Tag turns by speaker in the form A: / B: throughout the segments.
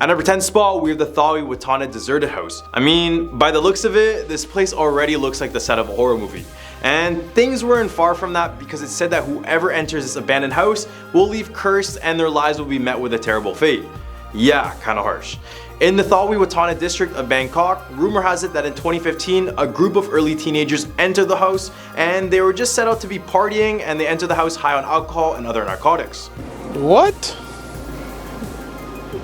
A: At number 10 spot, we have the Thawi Watana deserted house. I mean, by the looks of it, this place already looks like the set of a horror movie. And things weren't far from that, because it said that whoever enters this abandoned house will leave cursed and their lives will be met with a terrible fate. Yeah, kinda harsh. In the Thawi Watana district of Bangkok, rumor has it that in 2015, a group of early teenagers entered the house and they were just set out to be partying, and they entered the house high on alcohol and other narcotics.
B: What?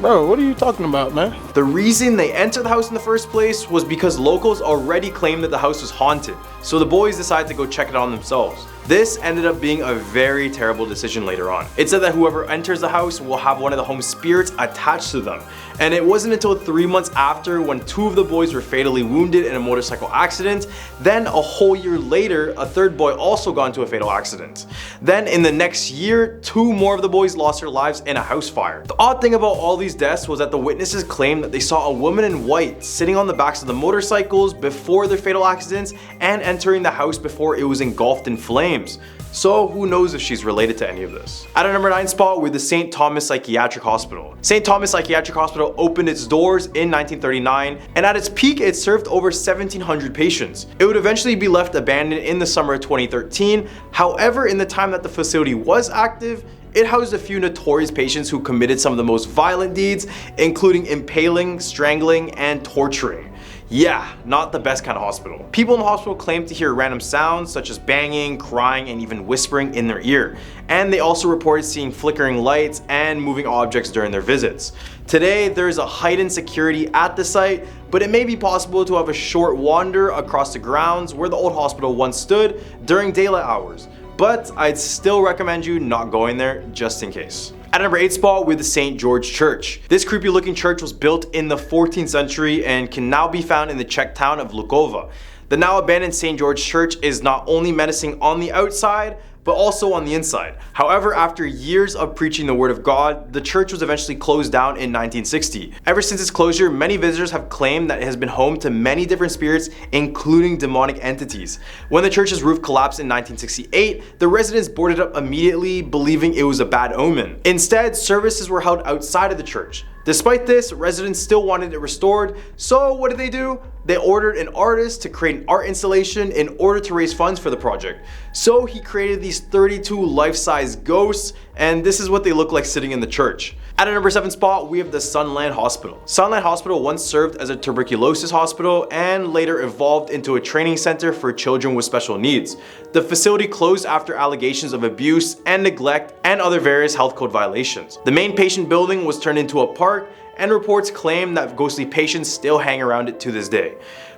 B: Bro, what are you talking about, man?
A: The reason they entered the house in the first place was because locals already claimed that the house was haunted, so the boys decided to go check it on themselves. This ended up being a very terrible decision later on. It said that whoever enters the house will have one of the home spirits attached to them. And it wasn't until 3 months after, when 2 of the boys were fatally wounded in a motorcycle accident, then a whole year later, a 3rd boy also got into a fatal accident. Then in the next year, 2 more of the boys lost their lives in a house fire. The odd thing about all these deaths was that the witnesses claimed that they saw a woman in white sitting on the backs of the motorcycles before their fatal accidents and entering the house before it was engulfed in flames. So who knows if she's related to any of this. At our number 9 spot, we're the St. Thomas Psychiatric Hospital. St. Thomas Psychiatric Hospital opened its doors in 1939, and at its peak it served over 1,700 patients. It would eventually be left abandoned in the summer of 2013. However, in the time that the facility was active, it housed a few notorious patients who committed some of the most violent deeds, including impaling, strangling, and torturing. Yeah, not the best kind of hospital. People in the hospital claimed to hear random sounds such as banging, crying, and even whispering in their ear. And they also reported seeing flickering lights and moving objects during their visits. Today, there is a heightened security at the site, but it may be possible to have a short wander across the grounds where the old hospital once stood during daylight hours. But I'd still recommend you not going there just in case. At number 8 spot, with the St. George Church. This creepy looking church was built in the 14th century and can now be found in the Czech town of Lukova. The now abandoned St. George Church is not only menacing on the outside, but also on the inside. However, after years of preaching the word of God, the church was eventually closed down in 1960. Ever since its closure, many visitors have claimed that it has been home to many different spirits, including demonic entities. When the church's roof collapsed in 1968, the residents boarded up immediately, believing it was a bad omen. Instead, services were held outside of the church. Despite this, residents still wanted it restored, so what did they do? They ordered an artist to create an art installation in order to raise funds for the project. So he created these 32 life-size ghosts, and this is what they look like sitting in the church. At our number 7 spot, we have the Sunland Hospital. Sunland Hospital once served as a tuberculosis hospital and later evolved into a training center for children with special needs. The facility closed after allegations of abuse and neglect and other various health code violations. The main patient building was turned into a park, and reports claim that ghostly patients still hang around it to this day.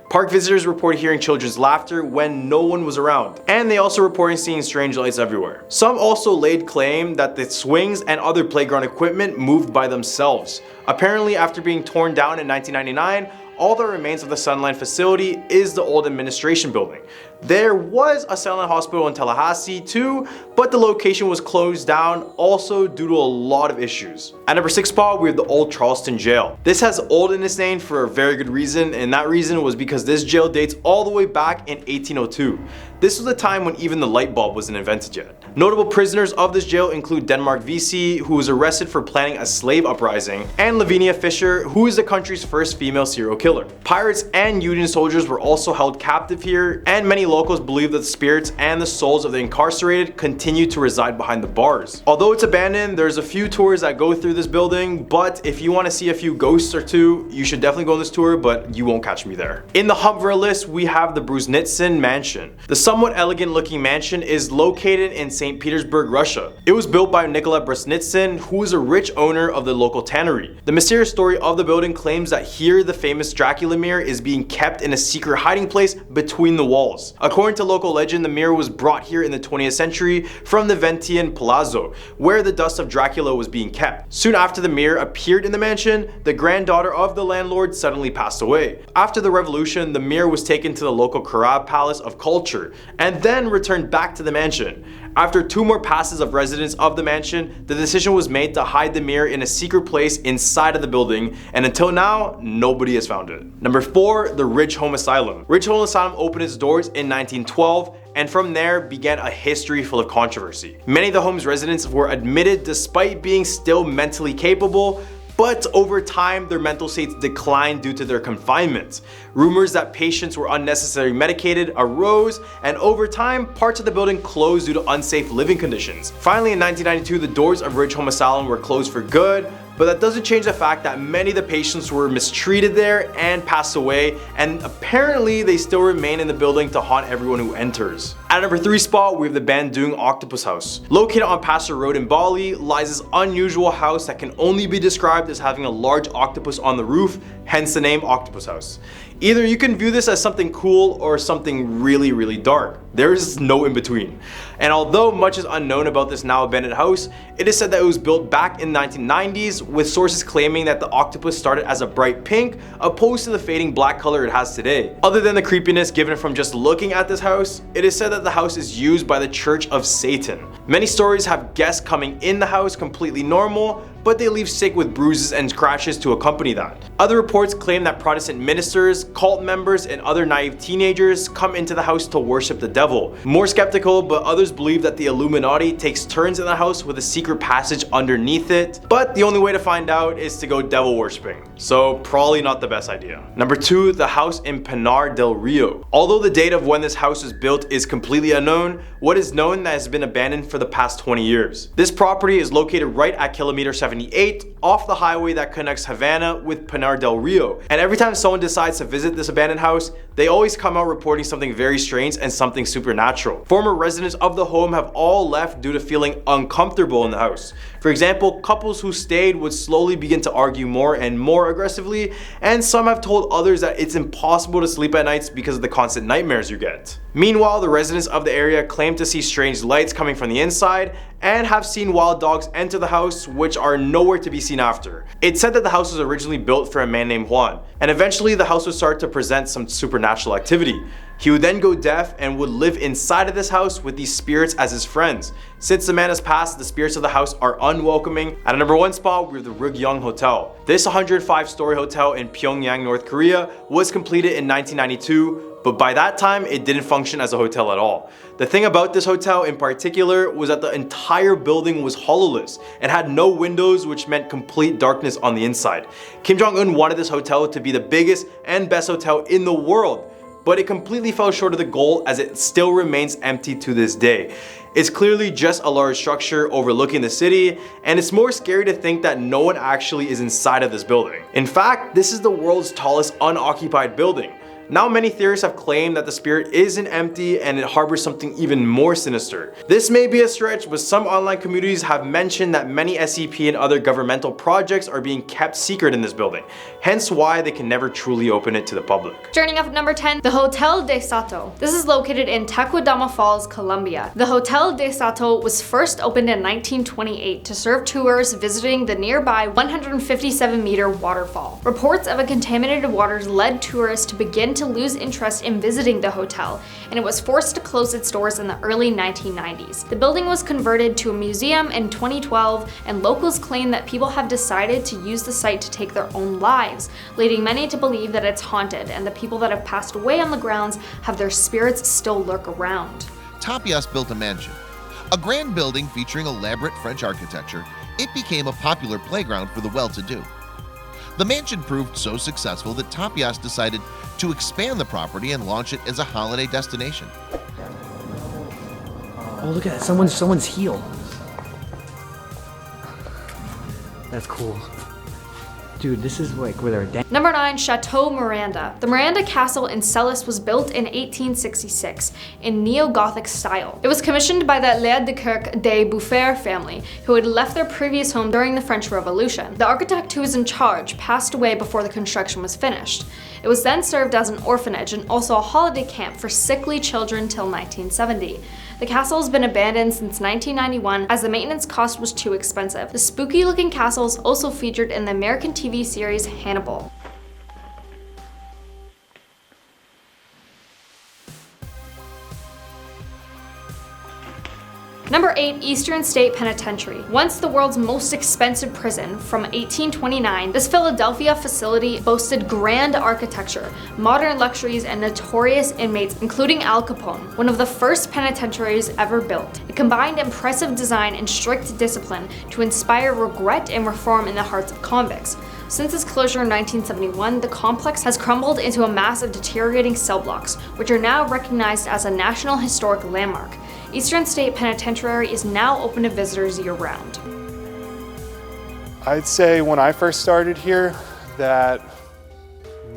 A: Park visitors reported hearing children's laughter when no one was around, and they also reported seeing strange lights everywhere. Some also laid claim that the swings and other playground equipment moved by themselves. Apparently, after being torn down in 1999, all that remains of the Sunland facility is the old administration building. There was a Sunland hospital in Tallahassee too, but the location was closed down also due to a lot of issues. At number 6 spot, we have the Old Charleston Jail. This has old in its name for a very good reason, and that reason was because this jail dates all the way back in 1802. This was the time when even the light bulb wasn't invented yet. Notable prisoners of this jail include Denmark Vesey, who was arrested for planning a slave uprising, and Lavinia Fisher, who is the country's first female serial killer. Pirates and Union soldiers were also held captive here, and many locals believe that the spirits and the souls of the incarcerated continue to reside behind the bars. Although it's abandoned, there's a few tours that go through this building, but if you want to see a few ghosts or two, you should definitely go on this tour, but you won't catch me there. In the Humvera list, we have the Brusnitsin Mansion. The somewhat elegant looking mansion is located in St. Petersburg, Russia. It was built by Nikolai Brusnitsin, who is a rich owner of the local tannery. The mysterious story of the building claims that here the famous Dracula mirror is being kept in a secret hiding place between the walls. According to local legend, the mirror was brought here in the 20th century from the Ventian Palazzo, where the dust of Dracula was being kept. Soon after the mirror appeared in the mansion, the granddaughter of the landlord suddenly passed away. After the revolution, the mirror was taken to the local Karab Palace of Culture, and then returned back to the mansion. After 2 more passes of residents of the mansion, the decision was made to hide the mirror in a secret place inside of the building, and until now, nobody has found it. Number 4, the Ridge Home Asylum. Ridge Home Asylum opened its doors in 1912, and from there began a history full of controversy. Many of the home's residents were admitted despite being still mentally capable, but over time their mental states declined due to their confinement. Rumors that patients were unnecessarily medicated arose, and over time parts of the building closed due to unsafe living conditions. Finally, in 1992, the doors of Ridge Home Asylum were closed for good, but that doesn't change the fact that many of the patients were mistreated there and passed away, and apparently they still remain in the building to haunt everyone who enters. At number 3 spot, we have the Bandung Octopus House. Located on Pasir Road in Bali lies this unusual house that can only be described as having a large octopus on the roof, hence the name Octopus House. Either you can view this as something cool or something really dark. There is no in between. And although much is unknown about this now abandoned house, it is said that it was built back in the 1990s, with sources claiming that the octopus started as a bright pink opposed to the fading black color it has today. Other than the creepiness given from just looking at this house, it is said that the house is used by the Church of Satan. Many stories have guests coming in the house completely normal, but they leave sick with bruises and scratches to accompany that. Other reports claim that Protestant ministers, cult members, and other naive teenagers come into the house to worship the devil. More skeptical, but others believe that the Illuminati takes turns in the house with a secret passage underneath it, but the only way to find out is to go devil worshipping. So probably not the best idea. Number 2, the house in Pinar del Rio. Although the date of when this house was built is completely unknown, what is known that it has been abandoned for the past 20 years. This property is located right at kilometer 78 off the highway that connects Havana with Pinar del Rio. And every time someone decides to visit this abandoned house, they always come out reporting something very strange and something supernatural. Former residents of the home have all left due to feeling uncomfortable in the house. For example, couples who stayed would slowly begin to argue more and more aggressively, and some have told others that it's impossible to sleep at nights because of the constant nightmares you get. Meanwhile, the residents of the area claim to see strange lights coming from the inside and have seen wild dogs enter the house, which are nowhere to be seen after. It's said that the house was originally built for a man named Juan, and eventually the house would start to present some supernatural activity. He would then go deaf and would live inside of this house with these spirits as his friends. Since the man has passed, the spirits of the house are unwelcoming. At a number 1 spot, we have the Ryugyong Hotel. This 105-story hotel in Pyongyang, North Korea was completed in 1992, but by that time it didn't function as a hotel at all. The thing about this hotel in particular was that the entire building was hollowless and had no windows, which meant complete darkness on the inside. Kim Jong-un wanted this hotel to be the biggest and best hotel in the world, but it completely fell short of the goal as it still remains empty to this day. It's clearly just a large structure overlooking the city, and it's more scary to think that no one actually is inside of this building. In fact, this is the world's tallest unoccupied building. Now many theorists have claimed that the spirit isn't empty and it harbors something even more sinister. This may be a stretch, but some online communities have mentioned that many SCP and other governmental projects are being kept secret in this building, hence why they can never truly open it to the public.
C: Starting off at number 10, the Hotel de Sato. This is located in Taquadama Falls, Colombia. The Hotel de Sato was first opened in 1928 to serve tours visiting the nearby 157-meter waterfall. Reports of a contaminated waters led tourists to begin to lose interest in visiting the hotel, and it was forced to close its doors in the early 1990s. The building was converted to a museum in 2012, and locals claim that people have decided to use the site to take their own lives, leading many to believe that it's haunted and the people that have passed away on the grounds have their spirits still lurk around.
D: Tapias built a mansion, a grand building featuring elaborate French architecture. It became a popular playground for the well-to-do. The mansion proved so successful that Tapias decided to expand the property and launch it as a holiday destination.
E: Oh, look at that. Someone's heel. That's cool. Dude, this is like where they're
C: Number 9, Chateau Miranda. The Miranda Castle in Celis was built in 1866 in neo-Gothic style. It was commissioned by the Laird de Kirk de Beaufort family, who had left their previous home during the French Revolution. The architect who was in charge passed away before the construction was finished. It was then served as an orphanage and also a holiday camp for sickly children till 1970. The castle has been abandoned since 1991 as the maintenance cost was too expensive. The spooky-looking castle is also featured in the American TV series Hannibal. Number 8, Eastern State Penitentiary. Once the world's most expensive prison from 1829, this Philadelphia facility boasted grand architecture, modern luxuries, and notorious inmates, including Al Capone, one of the first penitentiaries ever built. It combined impressive design and strict discipline to inspire regret and reform in the hearts of convicts. Since its closure in 1971, the complex has crumbled into a mass of deteriorating cell blocks, which are now recognized as a National Historic Landmark. Eastern State Penitentiary is now open to visitors year-round.
F: I'd say when I first started here that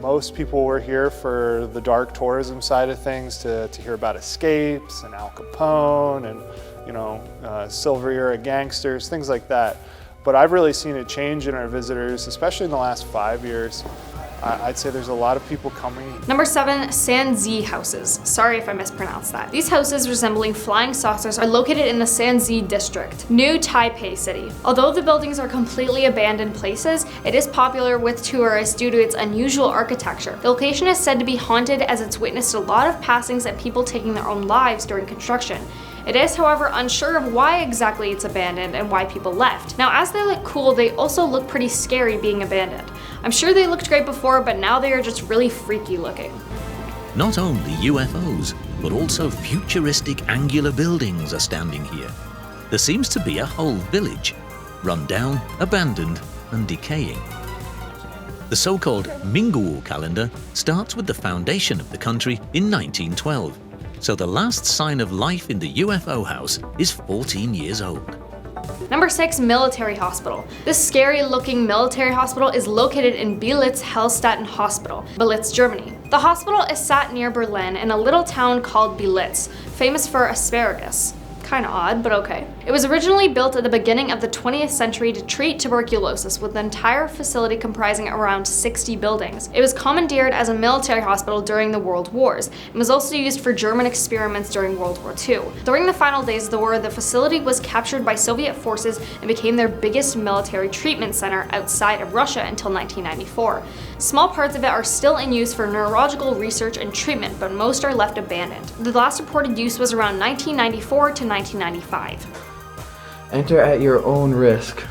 F: most people were here for the dark tourism side of things, to hear about escapes and Al Capone and Silver Era gangsters, things like that. But I've really seen it change in our visitors, especially in the last 5 years. I'd say there's a lot of people coming.
C: Number 7, Sanzi houses. Sorry if I mispronounced that. These houses resembling flying saucers are located in the Sanzi district, New Taipei City. Although the buildings are completely abandoned places, it is popular with tourists due to its unusual architecture. The location is said to be haunted as it's witnessed a lot of passings and people taking their own lives during construction. It is, however, unsure of why exactly it's abandoned and why people left. Now, as they look cool, they also look pretty scary being abandoned. I'm sure they looked great before, but now they are just really freaky looking.
G: Not only UFOs, but also futuristic angular buildings are standing here. There seems to be a whole village, run down, abandoned, and decaying. The so-called Mingguo calendar starts with the foundation of the country in 1912. So the last sign of life in the UFO house is 14 years old.
C: Number 6, Military Hospital. This scary-looking military hospital is located in Belitz-Hallstatten Hospital, Belitz, Germany. The hospital is sat near Berlin in a little town called Belitz, famous for asparagus. Kinda odd, but okay. It was originally built at the beginning of the 20th century to treat tuberculosis, with the entire facility comprising around 60 buildings. It was commandeered as a military hospital during the World Wars, and was also used for German experiments during World War II. During the final days of the war, the facility was captured by Soviet forces and became their biggest military treatment center outside of Russia until 1994. Small parts of it are still in use for neurological research and treatment, but most are left abandoned. The last reported use was around 1994 to 1995.
E: Enter at your own risk.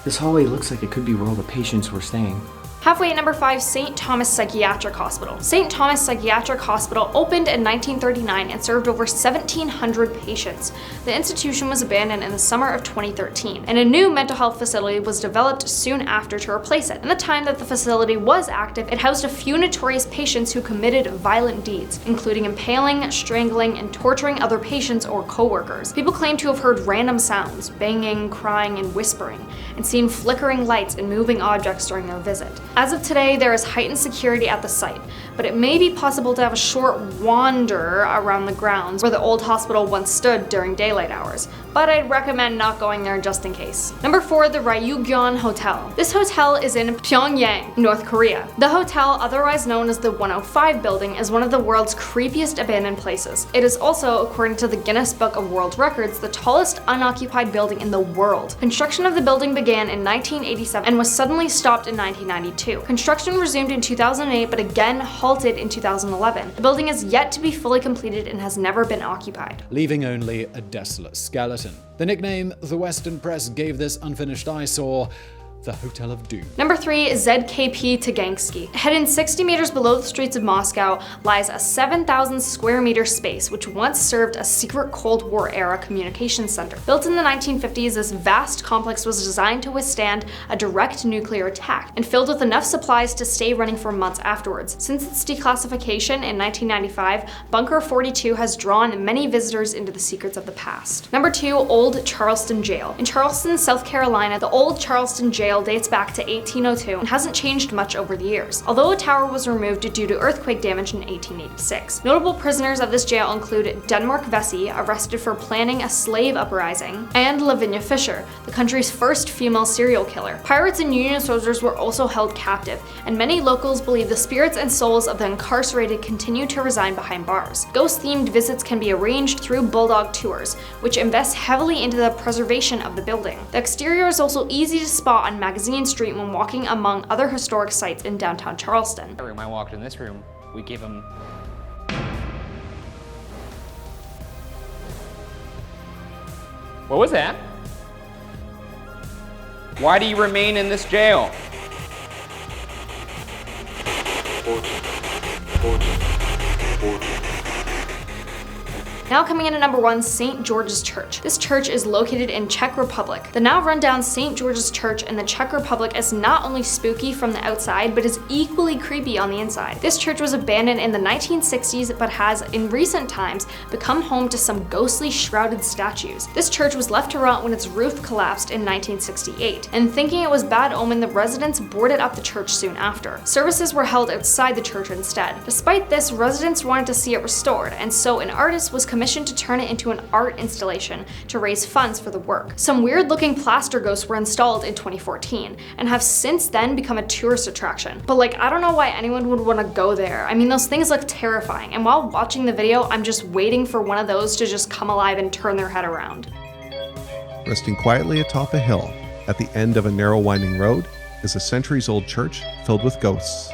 E: This hallway looks like it could be where all the patients were staying.
C: Halfway at number 5, St. Thomas Psychiatric Hospital. St. Thomas Psychiatric Hospital opened in 1939 and served over 1,700 patients. The institution was abandoned in the summer of 2013, and a new mental health facility was developed soon after to replace it. In the time that the facility was active, it housed a few notorious patients who committed violent deeds, including impaling, strangling, and torturing other patients or co-workers. People claim to have heard random sounds, banging, crying, and whispering, and seen flickering lights and moving objects during their visit. As of today, there is heightened security at the site, but it may be possible to have a short wander around the grounds where the old hospital once stood during daylight hours, but I'd recommend not going there just in case. Number 4, the Ryugyong Hotel. This hotel is in Pyongyang, North Korea. The hotel, otherwise known as the 105 building, is one of the world's creepiest abandoned places. It is also, according to the Guinness Book of World Records, the tallest unoccupied building in the world. Construction of the building began in 1987 and was suddenly stopped in 1992. Construction resumed in 2008, but again halted in 2011. The building is yet to be fully completed and has never been occupied,
H: leaving only a desolate skeleton. The nickname the Western press gave this unfinished eyesore, the Hotel of Doom.
C: Number 3, ZKP Tagansky. Hidden 60 meters below the streets of Moscow lies a 7,000 square meter space which once served a secret Cold War era communications center. Built in the 1950s, this vast complex was designed to withstand a direct nuclear attack and filled with enough supplies to stay running for months afterwards. Since its declassification in 1995, Bunker 42 has drawn many visitors into the secrets of the past. Number 2, Old Charleston Jail. In Charleston, South Carolina, the Old Charleston Jail dates back to 1802 and hasn't changed much over the years, although a tower was removed due to earthquake damage in 1886. Notable prisoners of this jail include Denmark Vesey, arrested for planning a slave uprising, and Lavinia Fisher, the country's first female serial killer. Pirates and Union soldiers were also held captive, and many locals believe the spirits and souls of the incarcerated continue to reside behind bars. Ghost-themed visits can be arranged through Bulldog Tours, which invest heavily into the preservation of the building. The exterior is also easy to spot on Magazine Street when walking among other historic sites in downtown Charleston.
I: When I walked in this room, we gave him What was that? Why do you remain in this jail?
C: Now coming in at number 1, St. George's Church. This church is located in Czech Republic. The now rundown St. George's Church in the Czech Republic is not only spooky from the outside, but is equally creepy on the inside. This church was abandoned in the 1960s, but has in recent times become home to some ghostly shrouded statues. This church was left to rot when its roof collapsed in 1968, and thinking it was bad omen, the residents boarded up the church soon after. Services were held outside the church instead. Despite this, residents wanted to see it restored, and so an artist was commissioned to turn it into an art installation to raise funds for the work. Some weird looking plaster ghosts were installed in 2014 and have since then become a tourist attraction. But like, I don't know why anyone would want to go there. I mean, those things look terrifying, and while watching the video, I'm just waiting for one of those to just come alive and turn their head around.
J: Resting quietly atop a hill at the end of a narrow winding road is a centuries-old church filled with ghosts.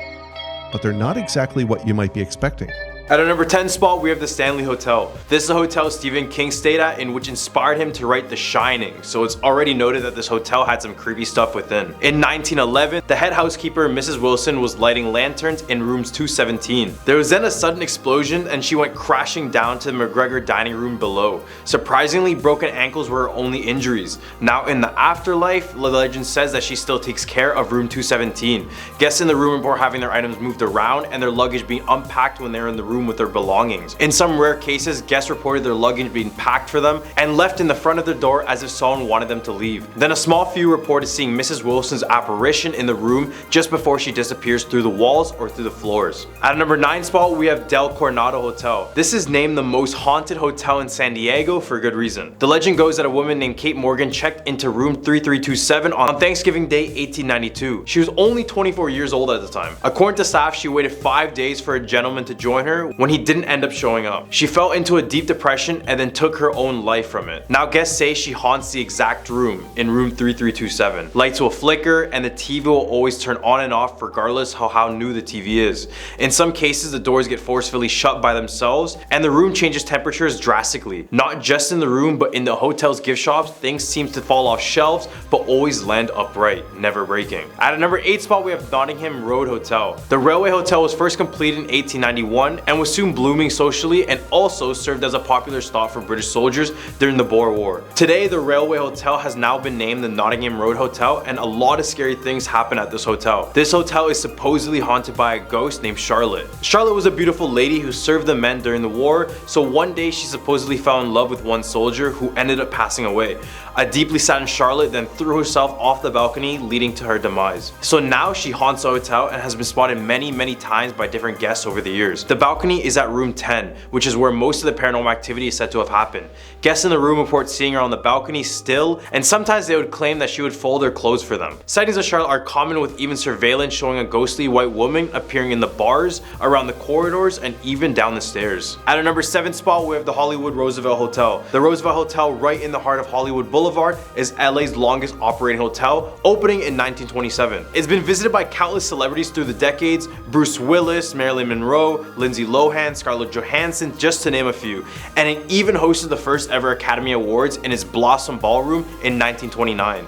J: But they're not exactly what you might be expecting.
A: At our number 10 spot, we have the Stanley Hotel. This is a hotel Stephen King stayed at and which inspired him to write The Shining, so it's already noted that this hotel had some creepy stuff within. In 1911, the head housekeeper, Mrs. Wilson, was lighting lanterns in rooms 217. There was then a sudden explosion and she went crashing down to the McGregor dining room below. Surprisingly, broken ankles were her only injuries. Now in the afterlife, the legend says that she still takes care of room 217. Guests in the room report having their items moved around and their luggage being unpacked when they were in the room with their belongings. In some rare cases, guests reported their luggage being packed for them and left in the front of the door as if someone wanted them to leave. Then a small few reported seeing Mrs. Wilson's apparition in the room just before she disappears through the walls or through the floors. At number 9 spot, we have Del Coronado Hotel. This is named the most haunted hotel in San Diego for good reason. The legend goes that a woman named Kate Morgan checked into room 3327 on Thanksgiving Day 1892. She was only 24 years old at the time. According to staff, she waited 5 days for a gentleman to join her when he didn't end up showing up. She fell into a deep depression and then took her own life from it. Now guests say she haunts the exact room in room 3327. Lights will flicker and the TV will always turn on and off regardless of how new the TV is. In some cases, the doors get forcefully shut by themselves and the room changes temperatures drastically. Not just in the room, but in the hotel's gift shops, things seem to fall off shelves but always land upright, never breaking. At a number 8 spot, we have Nottingham Road Hotel. The railway hotel was first completed in 1891 and was soon blooming socially and also served as a popular stop for British soldiers during the Boer War. Today, the railway hotel has now been named the Nottingham Road Hotel, and a lot of scary things happen at this hotel. This hotel is supposedly haunted by a ghost named Charlotte. Charlotte was a beautiful lady who served the men during the war, so one day she supposedly fell in love with one soldier who ended up passing away. A deeply saddened Charlotte then threw herself off the balcony, leading to her demise. So now she haunts the hotel and has been spotted many times by different guests over the years. The balcony is at room 10, which is where most of the paranormal activity is said to have happened. Guests in the room report seeing her on the balcony still, and sometimes they would claim that she would fold her clothes for them. Sightings of Charlotte are common, with even surveillance showing a ghostly white woman appearing in the bars, around the corridors, and even down the stairs. At our number 7 spot, we have the Hollywood Roosevelt Hotel. The Roosevelt Hotel, right in the heart of Hollywood Boulevard, is LA's longest operating hotel, opening in 1927. It's been visited by countless celebrities through the decades: Bruce Willis, Marilyn Monroe, Lindsay Lohan, Scarlett Johansson, just to name a few. And it even hosted the first ever Academy Awards in its Blossom Ballroom in 1929.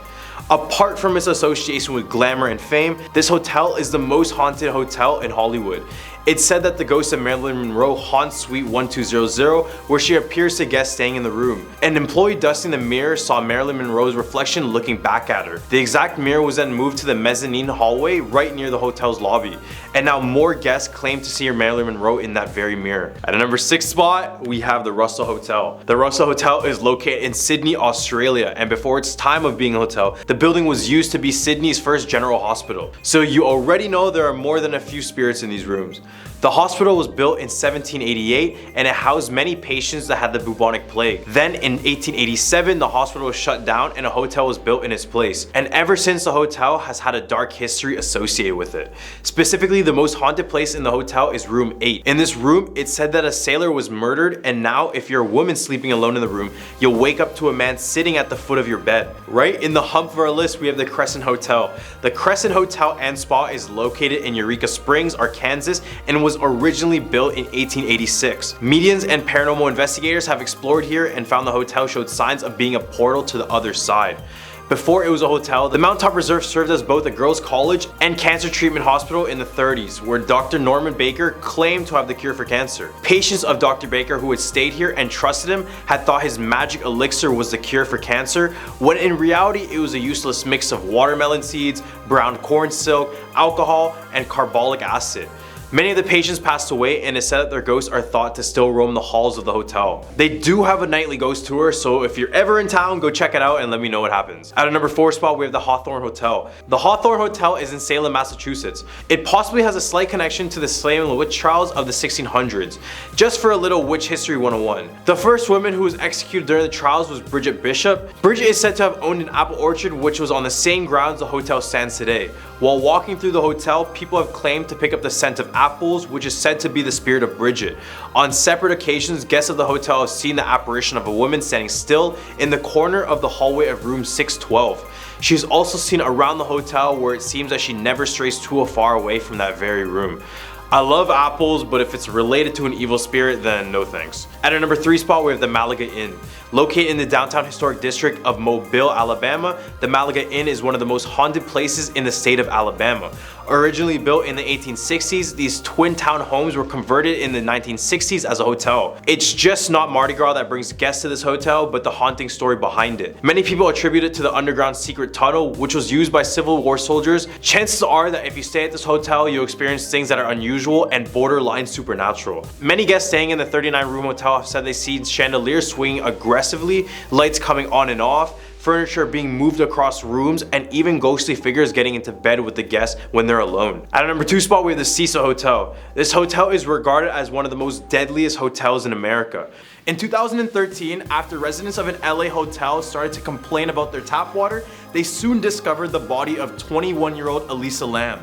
A: Apart from its association with glamour and fame, this hotel is the most haunted hotel in Hollywood. It's said that the ghost of Marilyn Monroe haunts Suite 1200, where she appears to guests staying in the room. An employee dusting the mirror saw Marilyn Monroe's reflection looking back at her. The exact mirror was then moved to the mezzanine hallway right near the hotel's lobby, and now more guests claim to see Marilyn Monroe in that very mirror. At a number 6 spot, we have the Russell Hotel. The Russell Hotel is located in Sydney, Australia, and before its time of being a hotel, the building was used to be Sydney's first general hospital. So you already know there are more than a few spirits in these rooms. The hospital was built in 1788 and it housed many patients that had the bubonic plague. Then in 1887, the hospital was shut down and a hotel was built in its place. And ever since, the hotel has had a dark history associated with it. Specifically, the most haunted place in the hotel is room 8. In this room, it's said that a sailor was murdered, and now if you're a woman sleeping alone in the room, you'll wake up to a man sitting at the foot of your bed. Right in the hump of our list, we have the Crescent Hotel. The Crescent Hotel and Spa is located in Eureka Springs, Arkansas, and was was originally built in 1886. Medians and paranormal investigators have explored here and found the hotel showed signs of being a portal to the other side. Before it was a hotel, the Mountaintop Reserve served as both a girls' college and cancer treatment hospital in the 30s, where Dr. Norman Baker claimed to have the cure for cancer. Patients of Dr. Baker who had stayed here and trusted him had thought his magic elixir was the cure for cancer, when in reality it was a useless mix of watermelon seeds, brown corn silk, alcohol, and carbolic acid. Many of the patients passed away, and it's said that their ghosts are thought to still roam the halls of the hotel. They do have a nightly ghost tour, so if you're ever in town, go check it out and let me know what happens. At a number 4 spot, we have the Hawthorne Hotel. The Hawthorne Hotel is in Salem, Massachusetts. It possibly has a slight connection to the Salem witch trials of the 1600s. Just for a little witch history 101. The first woman who was executed during the trials was Bridget Bishop. Bridget is said to have owned an apple orchard which was on the same grounds the hotel stands today. While walking through the hotel, people have claimed to pick up the scent of apples, which is said to be the spirit of Bridget. On separate occasions, guests of the hotel have seen the apparition of a woman standing still in the corner of the hallway of room 612. She is also seen around the hotel, where it seems that she never strays too far away from that very room. I love apples, but if it's related to an evil spirit, then no thanks. At our number 3 spot, we have the Malaga Inn. Located in the downtown historic district of Mobile, Alabama, the Malaga Inn is one of the most haunted places in the state of Alabama. Originally built in the 1860s, these twin town homes were converted in the 1960s as a hotel. It's just not Mardi Gras that brings guests to this hotel, but the haunting story behind it. Many people attribute it to the underground secret tunnel, which was used by Civil War soldiers. Chances are that if you stay at this hotel, you'll experience things that are unusual and borderline supernatural. Many guests staying in the 39-room hotel have said they've seen chandeliers swinging aggressively, lights coming on and off, furniture being moved across rooms, and even ghostly figures getting into bed with the guests when they're alone. At our number 2 spot, we have the Cecil Hotel. This hotel is regarded as one of the most deadliest hotels in America. In 2013, after residents of an LA hotel started to complain about their tap water, they soon discovered the body of 21-year-old Elisa Lam.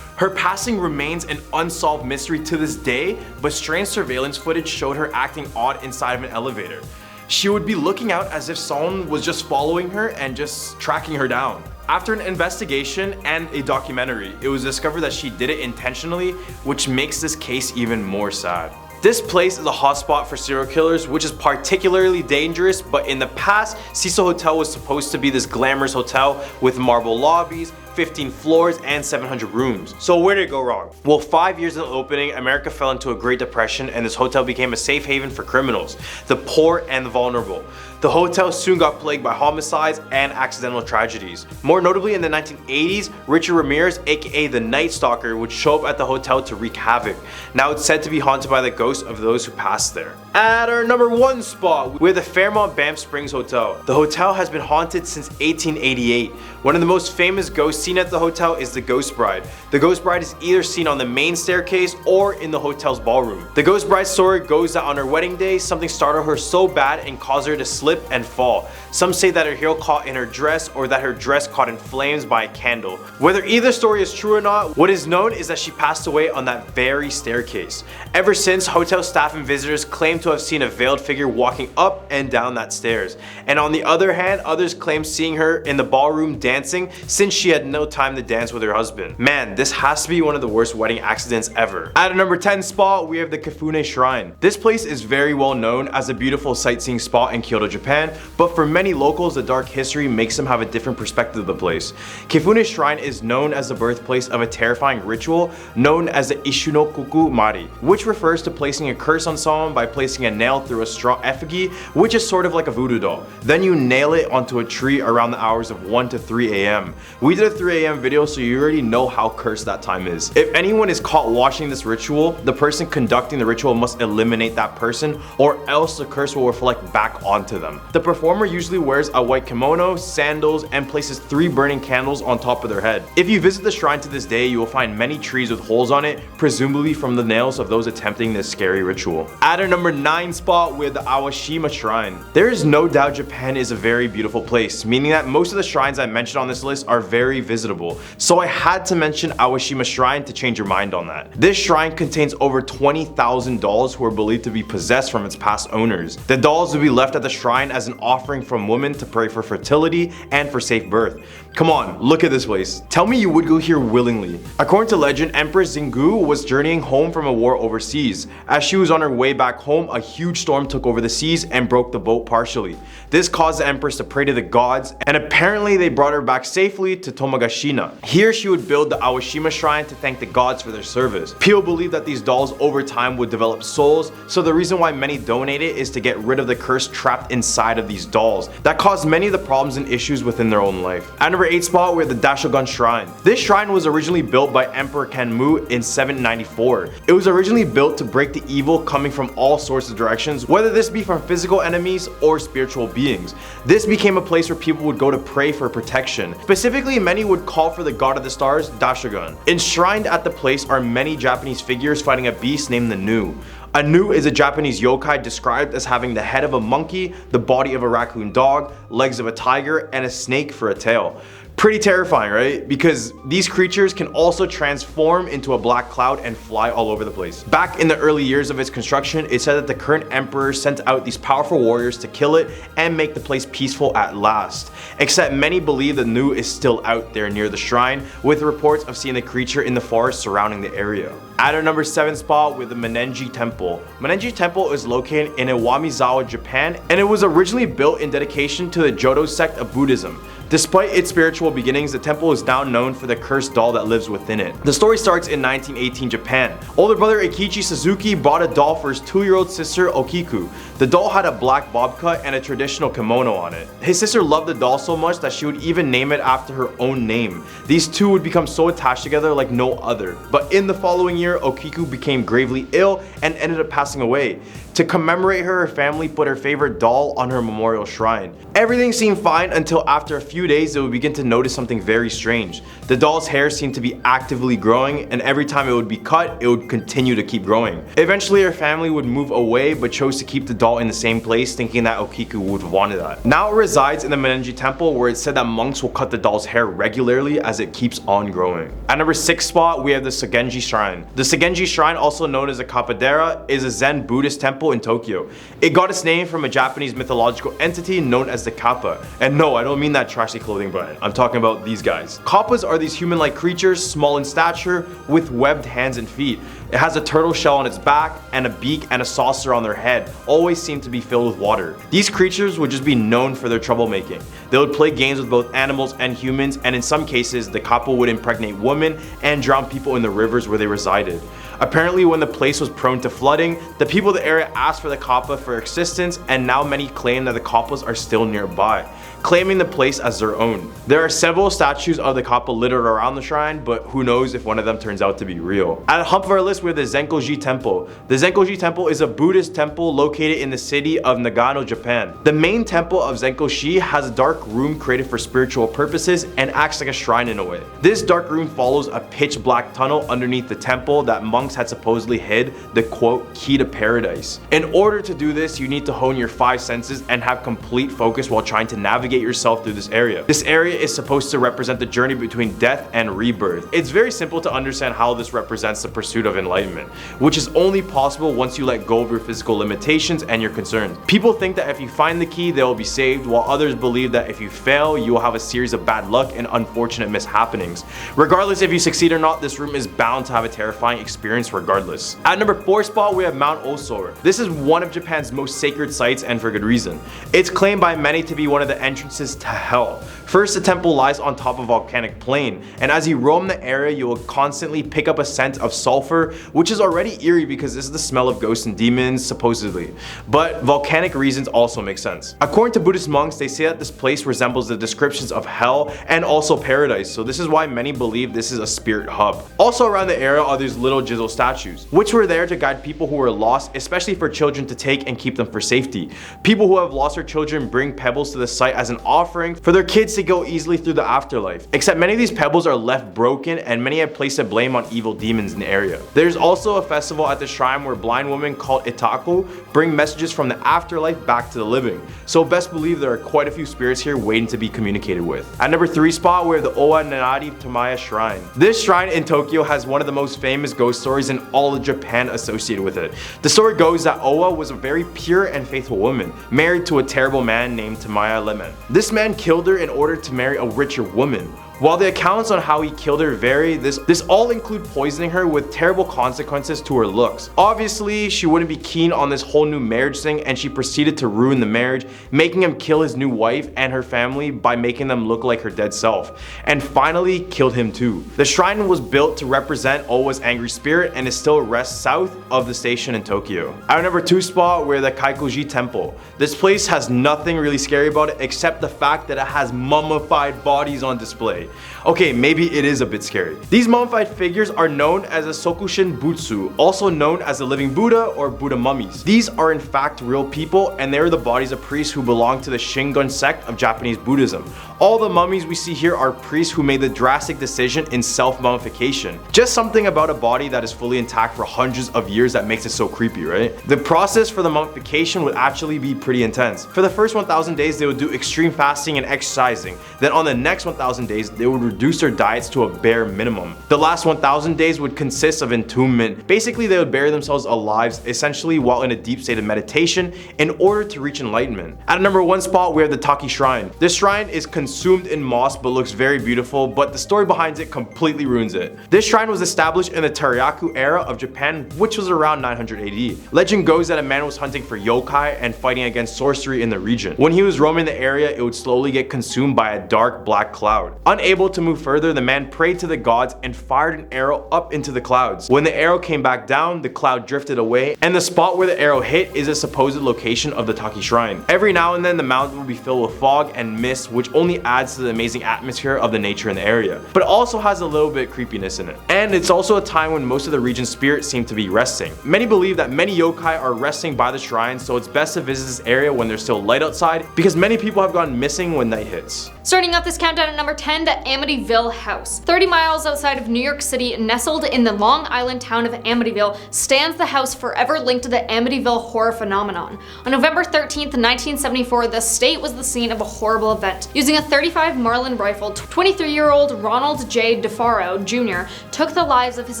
A: Her passing remains an unsolved mystery to this day, but strange surveillance footage showed her acting odd inside of an elevator. She would be looking out as if someone was just following her and just tracking her down. After an investigation and a documentary, it was discovered that she did it intentionally, which makes this case even more sad. This place is a hotspot for serial killers, which is particularly dangerous, but in the past, Cecil Hotel was supposed to be this glamorous hotel with marble lobbies, 15 floors, and 700 rooms. So where did it go wrong? Well, 5 years into opening, America fell into a Great Depression, and this hotel became a safe haven for criminals, the poor and the vulnerable. The hotel soon got plagued by homicides and accidental tragedies. More notably, in the 1980s, Richard Ramirez, aka the Night Stalker, would show up at the hotel to wreak havoc. Now it's said to be haunted by the ghosts of those who passed there. At our number 1 spot, we have the Fairmont Banff Springs Hotel. The hotel has been haunted since 1888. One of the most famous ghosts seen at the hotel is the Ghost Bride. The Ghost Bride is either seen on the main staircase or in the hotel's ballroom. The Ghost Bride's story goes that on her wedding day, something startled her so bad and caused her to slip and fall. Some say that her heel caught in her dress, or that her dress caught in flames by a candle. Whether either story is true or not, what is known is that she passed away on that very staircase. Ever since, hotel staff and visitors claim to have seen a veiled figure walking up and down that stairs. And on the other hand, others claim seeing her in the ballroom dancing, since she had no time to dance with her husband. Man, this has to be one of the worst wedding accidents ever. At a number 10 spot, we have the Kifune Shrine. This place is very well known as a beautiful sightseeing spot in Kyoto, Japan, but for many locals, the dark history makes them have a different perspective of the place. Kifune Shrine is known as the birthplace of a terrifying ritual known as the Ishunokoku Mari, which refers to placing a curse on someone by placing a nail through a straw effigy, which is sort of like a voodoo doll. Then you nail it onto a tree around the hours of 1 to 3 a.m. We did a 3 a.m. video, so you already know how cursed that time is. If anyone is caught watching this ritual, the person conducting the ritual must eliminate that person, or else the curse will reflect back onto them. The performer usually wears a white kimono, sandals, and places 3 burning candles on top of their head. If you visit the shrine to this day, you will find many trees with holes on it, presumably from the nails of those attempting this scary ritual. At our number 9 spot, with the Awashima Shrine. There is no doubt Japan is a very beautiful place, meaning that most of the shrines I mentioned on this list are very visitable, so I had to mention Awashima Shrine to change your mind on that. This shrine contains over 20,000 dolls who are believed to be possessed from its past owners. The dolls will be left at the shrine as an offering from women to pray for fertility and for safe birth. Come on, look at this place. Tell me you would go here willingly. According to legend, Empress Xingu was journeying home from a war overseas. As she was on her way back home, a huge storm took over the seas and broke the boat partially. This caused the Empress to pray to the gods, and apparently they brought her back safely to Tomagashina. Here she would build the Awashima shrine to thank the gods for their service. People believe that these dolls over time would develop souls, so the reason why many donate it is to get rid of the curse trapped inside of these dolls that caused many of the problems and issues within their own life. At number 8 spot, we have the Dashogun Shrine. This shrine was originally built by Emperor Kanmu in 794. It was originally built to break the evil coming from all sorts of directions, whether this be from physical enemies or spiritual beings. This became a place where people would go to pray for protection. Specifically, many would call for the god of the stars, Dashogun. Enshrined at the place are many Japanese figures fighting a beast named the Nu. A Nu is a Japanese yokai described as having the head of a monkey, the body of a raccoon dog, legs of a tiger, and a snake for a tail. Pretty terrifying, right? Because these creatures can also transform into a black cloud and fly all over the place. Back in the early years of its construction, it said that the current emperor sent out these powerful warriors to kill it and make the place peaceful at last. Except many believe the Nu is still out there near the shrine, with reports of seeing the creature in the forest surrounding the area. At our number 7 spot with the Menenji Temple. Menenji Temple is located in Iwamizawa, Japan, and it was originally built in dedication to the Jodo sect of Buddhism. Despite its spiritual beginnings, the temple is now known for the cursed doll that lives within it. The story starts in 1918 Japan. Older brother Ikichi Suzuki bought a doll for his 2-year-old sister Okiku. The doll had a black bob cut and a traditional kimono on it. His sister loved the doll so much that she would even name it after her own name. These two would become so attached together like no other. But in the following year, Okiku became gravely ill and ended up passing away. To commemorate her family put her favorite doll on her memorial shrine. Everything seemed fine until after a few days they would begin to notice something very strange. The doll's hair seemed to be actively growing, and every time it would be cut, it would continue to keep growing. Eventually her family would move away but chose to keep the doll in the same place, thinking that Okiku would have wanted that. Now it resides in the Menenji Temple, where it's said that monks will cut the doll's hair regularly as it keeps on growing. At number 6 spot, we have the Sogenji Shrine. The Sogenji Shrine, also known as a Kappadera, is a Zen Buddhist temple in Tokyo. It got its name from a Japanese mythological entity known as the Kappa. And no, I don't mean that trashy clothing brand. I'm talking about these guys. Kappas are these human-like creatures, small in stature, with webbed hands and feet. It has a turtle shell on its back, and a beak and a saucer on their head, always seem to be filled with water. These creatures would just be known for their troublemaking. They would play games with both animals and humans, and in some cases, the Kappa would impregnate women and drown people in the rivers where they resided. Apparently, when the place was prone to flooding, the people of the area asked for the Kappa for existence, and now many claim that the Kappas are still nearby, claiming the place as their own. There are several statues of the Kappa littered around the shrine, but who knows if one of them turns out to be real. At the hump of our list, we have the Zenkoji Temple. The Zenkoji Temple is a Buddhist temple located in the city of Nagano, Japan. The main temple of Zenkoshi has a dark room created for spiritual purposes and acts like a shrine in a way. This dark room follows a pitch black tunnel underneath the temple that monks had supposedly hid the quote key to paradise. In order to do this, you need to hone your 5 senses and have complete focus while trying to navigate yourself through this area. This area is supposed to represent the journey between death and rebirth. It's very simple to understand how this represents the pursuit of enlightenment, which is only possible once you let go of your physical limitations and your concerns. People think that if you find the key, they will be saved, while others believe that if you fail, you will have a series of bad luck and unfortunate mishappenings. Regardless if you succeed or not, this room is bound to have a terrifying experience regardless. At number 4 spot, we have Mount Osor. This is one of Japan's most sacred sites, and for good reason. It's claimed by many to be one of the entrances to hell. First, the temple lies on top of a volcanic plain, and as you roam the area, you will constantly pick up a scent of sulfur, which is already eerie because this is the smell of ghosts and demons, supposedly. But volcanic reasons also make sense. According to Buddhist monks, they say that this place resembles the descriptions of hell and also paradise, so this is why many believe this is a spirit hub. Also around the area are these little Jizo statues, which were there to guide people who were lost, especially for children to take and keep them for safety. People who have lost their children bring pebbles to the site as an offering for their kids to go easily through the afterlife. Except many of these pebbles are left broken, and many have placed the blame on evil demons in the area. There's also a festival at the shrine where blind women called Itaku bring messages from the afterlife back to the living. So best believe there are quite a few spirits here waiting to be communicated with. At number 3 spot, we have the Owa Nanari Tamaya Shrine. This shrine in Tokyo has one of the most famous ghost stories in all of Japan associated with it. The story goes that Owa was a very pure and faithful woman, married to a terrible man named Tamaya Lemon. This man killed her in order order to marry a richer woman. While the accounts on how he killed her vary, this all include poisoning her with terrible consequences to her looks. Obviously, she wouldn't be keen on this whole new marriage thing, and she proceeded to ruin the marriage, making him kill his new wife and her family by making them look like her dead self, and finally killed him too. The shrine was built to represent Owa's angry spirit and is still rests south of the station in Tokyo. Our number 2 spot, we're the Kaikoji Temple. This place has nothing really scary about it except the fact that it has mummified bodies on display. Okay, maybe it is a bit scary. These mummified figures are known as the Sokushin Butsu, also known as the living Buddha or Buddha mummies. These are in fact real people, and they are the bodies of priests who belong to the Shingon sect of Japanese Buddhism. All the mummies we see here are priests who made the drastic decision in self-mummification. Just something about a body that is fully intact for hundreds of years that makes it so creepy, right? The process for the mummification would actually be pretty intense. For the first 1,000 days, they would do extreme fasting and exercising. Then on the next 1,000 days, they would reduce their diets to a bare minimum. The last 1,000 days would consist of entombment. Basically, they would bury themselves alive, essentially while in a deep state of meditation, in order to reach enlightenment. At number 1 spot, we have the Taki Shrine. This shrine is consumed in moss but looks very beautiful, but the story behind it completely ruins it. This shrine was established in the Teryaku era of Japan, which was around 900 AD. Legend goes that a man was hunting for yokai and fighting against sorcery in the region. When he was roaming the area, it would slowly get consumed by a dark black cloud. Unable to move further, the man prayed to the gods and fired an arrow up into the clouds. When the arrow came back down, the cloud drifted away, and the spot where the arrow hit is a supposed location of the Taki Shrine. Every now and then, the mountain will be filled with fog and mist, which only adds to the amazing atmosphere of the nature in the area, but it also has a little bit of creepiness in it. And it's also a time when most of the region's spirits seem to be resting. Many believe that many yokai are resting by the shrine, so it's best to visit this area when there's still light outside, because many people have gone missing when night hits.
C: Starting off this countdown at number 10, the Amityville House. 30 miles outside of New York City, nestled in the Long Island town of Amityville, stands the house forever linked to the Amityville horror phenomenon. On November 13th, 1974, the state was the scene of a horrible event. Using a .35 Marlin rifle, 23-year-old Ronald J. DeFaro Jr. took the lives of his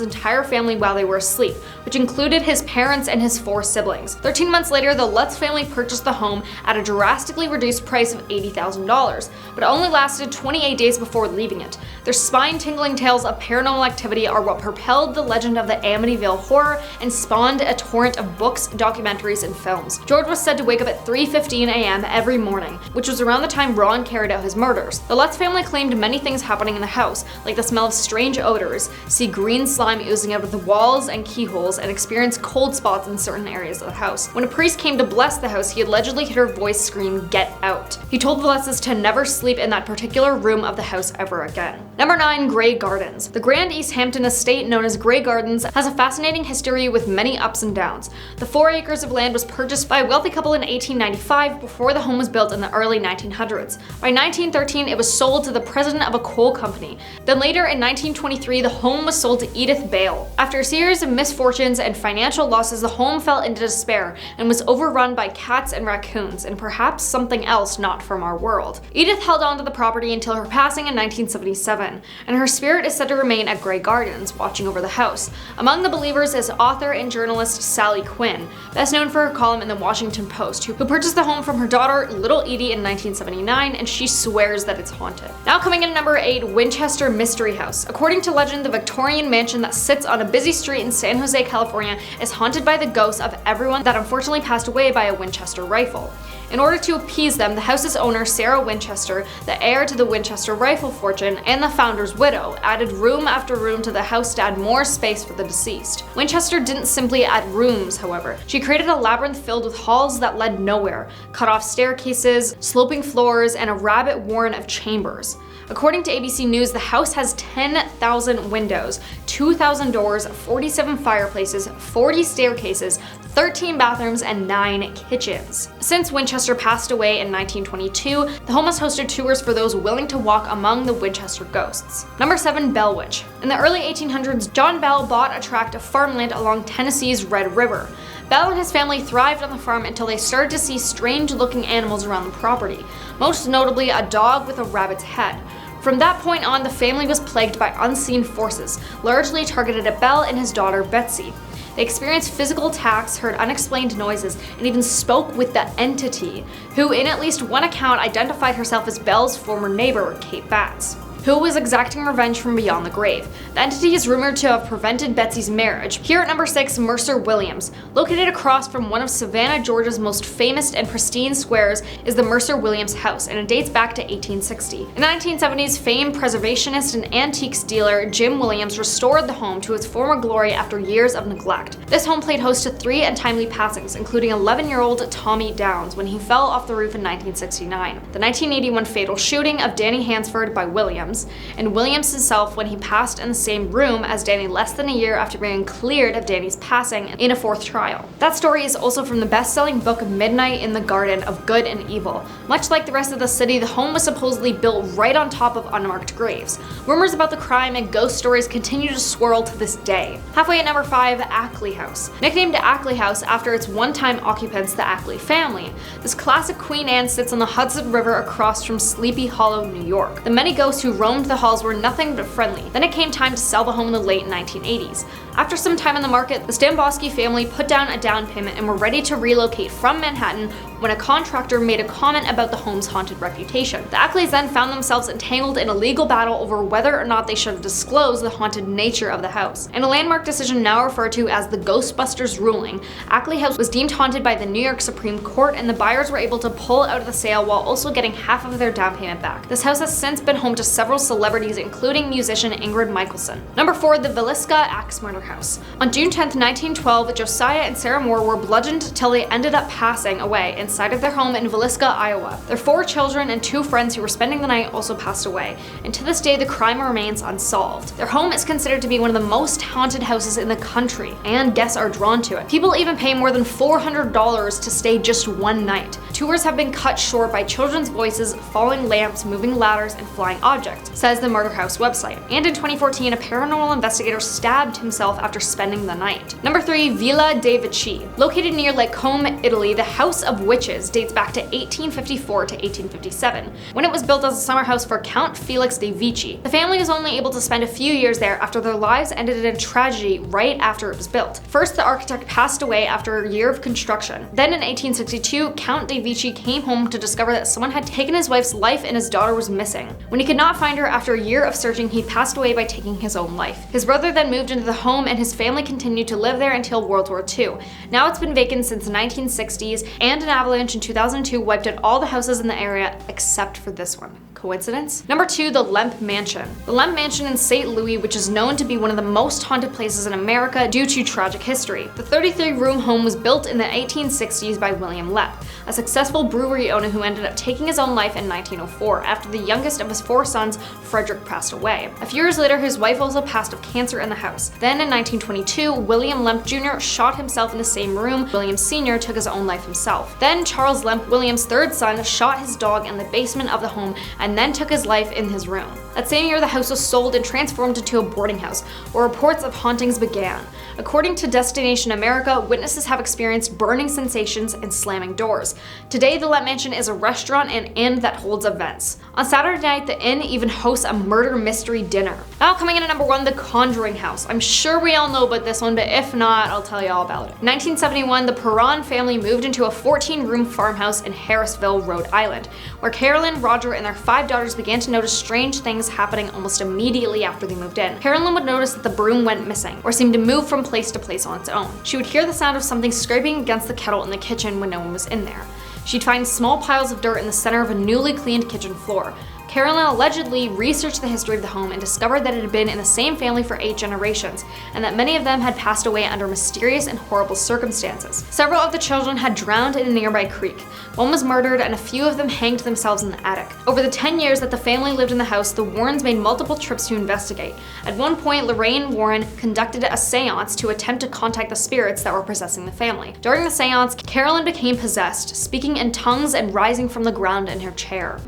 C: entire family while they were asleep, which included his parents and his 4 siblings. 13 months later, the Lutz family purchased the home at a drastically reduced price of $80,000, but it only lasted 28 days before leaving it. Their spine-tingling tales of paranormal activity are what propelled the legend of the Amityville horror and spawned a torrent of books, documentaries, and films. George was said to wake up at 3:15 a.m. every morning, which was around the time Ron carried out his murders. The Lutz family claimed many things happening in the house, like the smell of strange odors, see green slime oozing out of the walls and keyholes, and experience cold spots in certain areas of the house. When a priest came to bless the house, he allegedly heard her voice scream, "Get out." He told the Lutzes to never sleep in that particular room of the house ever again. Number 9, Grey Gardens. The Grand East Hampton estate, known as Grey Gardens, has a fascinating history with many ups and downs. The 4 acres of land was purchased by a wealthy couple in 1895 before the home was built in the early 1900s. By 1913, it was sold to the president of a coal company. Then later in 1923, the home was sold to Edith Bale. After a series of misfortunes and financial losses, the home fell into despair and was overrun by cats and raccoons, and perhaps something else not from our world. Edith held on to the property until her passing in 1977, and her spirit is said to remain at Grey Gardens, watching over the house. Among the believers is author and journalist Sally Quinn, best known for her column in the Washington Post, who purchased the home from her daughter Little Edie in 1979, and she swears that it's haunted. Now coming in at number 8, Winchester Mystery House. According to legend, the Victorian mansion that sits on a busy street in San Jose, California is haunted by the ghosts of everyone that unfortunately passed away by a Winchester rifle. In order to appease them, the house's owner, Sarah Winchester, the heir to the Winchester rifle fortune, and the founder's widow, added room after room to the house to add more space for the deceased. Winchester didn't simply add rooms, however. She created a labyrinth filled with halls that led nowhere, cut-off staircases, sloping floors, and a rabbit warren of chambers. According to ABC News, the house has 10,000 windows, 2,000 doors, 47 fireplaces, 40 staircases, 13 bathrooms, and 9 kitchens. Since Winchester passed away in 1922, the home has hosted tours for those willing to walk among the Winchester ghosts. Number 7, Bell Witch. In the early 1800s, John Bell bought a tract of farmland along Tennessee's Red River. Bell and his family thrived on the farm until they started to see strange-looking animals around the property, most notably a dog with a rabbit's head. From that point on, the family was plagued by unseen forces, largely targeted at Bell and his daughter Betsy. They experienced physical attacks, heard unexplained noises, and even spoke with the entity, who in at least one account identified herself as Belle's former neighbor, Kate Batts, who was exacting revenge from beyond the grave. The entity is rumored to have prevented Betsy's marriage. Here at number 6, Mercer Williams. Located across from one of Savannah, Georgia's most famous and pristine squares is the Mercer Williams house, and it dates back to 1860. In the 1970s, famed preservationist and antiques dealer Jim Williams restored the home to its former glory after years of neglect. This home played host to 3 untimely passings, including 11-year-old Tommy Downs when he fell off the roof in 1969, the 1981 fatal shooting of Danny Hansford by Williams, and Williams himself when he passed in the same room as Danny less than a year after being cleared of Danny's passing in a 4th trial. That story is also from the best-selling book Midnight in the Garden of Good and Evil. Much like the rest of the city, the home was supposedly built right on top of unmarked graves. Rumors about the crime and ghost stories continue to swirl to this day. Halfway at number 5, Ackley House. Nicknamed Ackley House after its one-time occupants, the Ackley family. This classic Queen Anne sits on the Hudson River across from Sleepy Hollow, New York. The many ghosts who roamed the halls were nothing but friendly. Then it came time to sell the home in the late 1980s. After some time in the market, the Stambosky family put down a down payment and were ready to relocate from Manhattan when a contractor made a comment about the home's haunted reputation. The Ackleys then found themselves entangled in a legal battle over whether or not they should have disclosed the haunted nature of the house. In a landmark decision now referred to as the Ghostbusters ruling, Ackley House was deemed haunted by the New York Supreme Court, and the buyers were able to pull out of the sale while also getting half of their down payment back. This house has since been home to several celebrities, including musician Ingrid Michaelson. Number 4, the Villisca Axe Murder House. On June 10, 1912, Josiah and Sarah Moore were bludgeoned till they ended up passing away inside of their home in Villisca, Iowa. Their 4 children and 2 friends who were spending the night also passed away, and to this day the crime remains unsolved. Their home is considered to be one of the most haunted houses in the country, and guests are drawn to it. People even pay more than $400 to stay just one night. Tours have been cut short by children's voices, falling lamps, moving ladders, and flying objects, says the Murder House website. And in 2014, a paranormal investigator stabbed himself after spending the night. Number 3, Villa de Vici. Located near Lake Como, Italy, the House of Witches dates back to 1854 to 1857, when it was built as a summer house for Count Felix de Vici. The family was only able to spend a few years there after their lives ended in tragedy right after it was built. First, the architect passed away after a year of construction. Then in 1862, Count de Vici came home to discover that someone had taken his wife's life and his daughter was missing. When he could not find her after a year of searching, he passed away by taking his own life. His brother then moved into the home and his family continued to live there until World War II. Now it's been vacant since the 1960s, and an avalanche in 2002 wiped out all the houses in the area except for this one. Coincidence? Number 2, the Lemp Mansion. The Lemp Mansion in St. Louis, which is known to be one of the most haunted places in America due to tragic history. The 33-room home was built in the 1860s by William Lemp, a successful brewery owner who ended up taking his own life in 1904 after the youngest of his 4 sons, Frederick, passed away. A few years later, his wife also passed of cancer in the house. Then in 1922, William Lemp Jr. shot himself in the same room. William Sr. took his own life himself. Then Charles Lemp, William's 3rd son, shot his dog in the basement of the home and then took his life in his room. That same year, the house was sold and transformed into a boarding house, where reports of hauntings began. According to Destination America, witnesses have experienced burning sensations and slamming doors. Today, the Lemp Mansion is a restaurant and inn that holds events. On Saturday night, the inn even hosts a murder mystery dinner. Now coming in at number 1, the Conjuring House. I'm sure we all know about this one, but if not, I'll tell you all about it. In 1971, the Perron family moved into a 14-room farmhouse in Harrisville, Rhode Island, where Carolyn, Roger, and their 5 daughters began to notice strange things happening almost immediately after they moved in. Carolyn would notice that the broom went missing, or seemed to move from place to place on its own. She would hear the sound of something scraping against the kettle in the kitchen when no one was in there. She'd find small piles of dirt in the center of a newly cleaned kitchen floor. Carolyn allegedly researched the history of the home and discovered that it had been in the same family for 8 generations, and that many of them had passed away under mysterious and horrible circumstances. Several of the children had drowned in a nearby creek. One was murdered, and a few of them hanged themselves in the attic. Over the 10 years that the family lived in the house, the Warrens made multiple trips to investigate. At one point, Lorraine Warren conducted a seance to attempt to contact the spirits that were possessing the family. During the seance, Carolyn became possessed, speaking in tongues and rising from the ground in her chair.